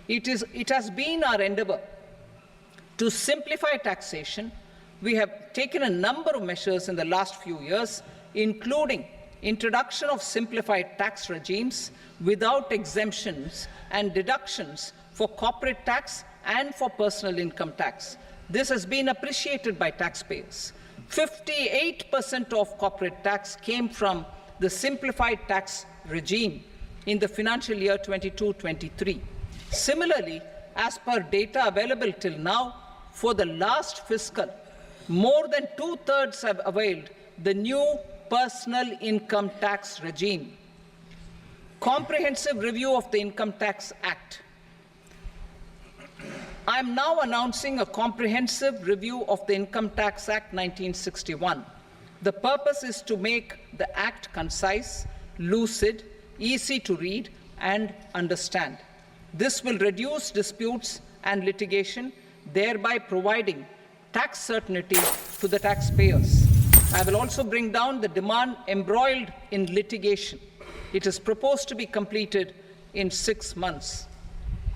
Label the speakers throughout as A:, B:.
A: It has been our endeavor to simplify taxation. We have taken a number of measures in the last few years, including introduction of simplified tax regimes without exemptions and deductions for corporate tax and for personal income tax. This has been appreciated by taxpayers. 58% of corporate tax came from the simplified tax regime in the financial year 22-23. Similarly, as per data available till now, for the last fiscal, more than 2/3 have availed the new personal income tax regime. Comprehensive review of the Income Tax Act. I am now announcing a comprehensive review of the Income Tax Act 1961. The purpose is to make the Act concise, lucid, easy to read and understand. This will reduce disputes and litigation, thereby providing tax certainty to the taxpayers. I will also bring down the demand embroiled in litigation. It is proposed to be completed in 6 months.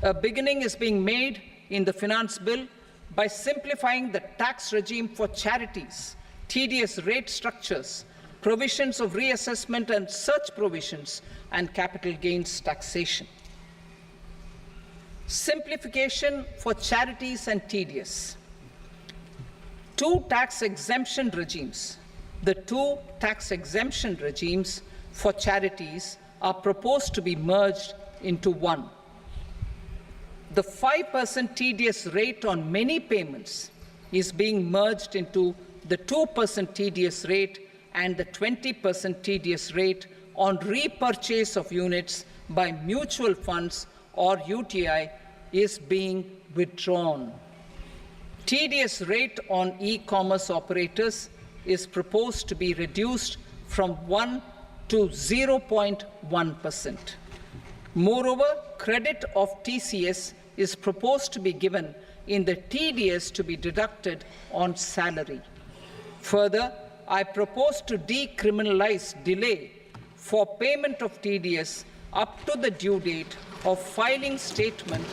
A: A beginning is being made in the Finance Bill by simplifying the tax regime for charities, tedious rate structures, provisions of reassessment and such provisions, and capital gains taxation. Simplification for charities and tedious. Two tax exemption regimes. The two tax exemption regimes for charities are proposed to be merged into one. The 5% tedious rate on many payments is being merged into the 2% tedious rate, and the 20% tedious rate on repurchase of units by mutual funds or UTI is being withdrawn. Tedious rate on e-commerce operators is proposed to be reduced from 1 to 0.1%. Moreover, credit of TCS is proposed to be given in the TDS to be deducted on salary. Further, I propose to decriminalize delay for payment of TDS up to the due date of filing statement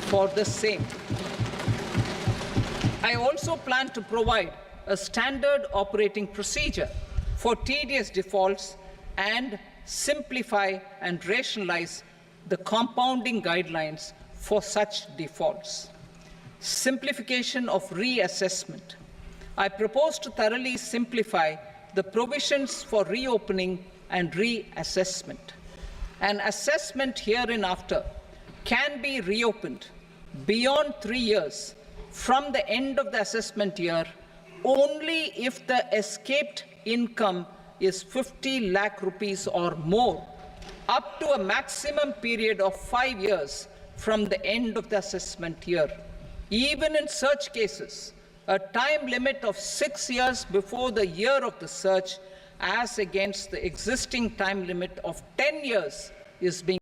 A: for the same. I also plan to provide a standard operating procedure for TDS defaults and simplify and rationalize the compounding guidelines for such defaults. Simplification of reassessment. I propose to thoroughly simplify the provisions for reopening and reassessment. An assessment hereinafter can be reopened beyond 3 years from the end of the assessment year only if the escaped income is 50 lakh rupees or more, up to a maximum period of 5 years from the end of the assessment year. Even in such cases, a time limit of 6 years before the year of the search, as against the existing time limit of 10 years, is being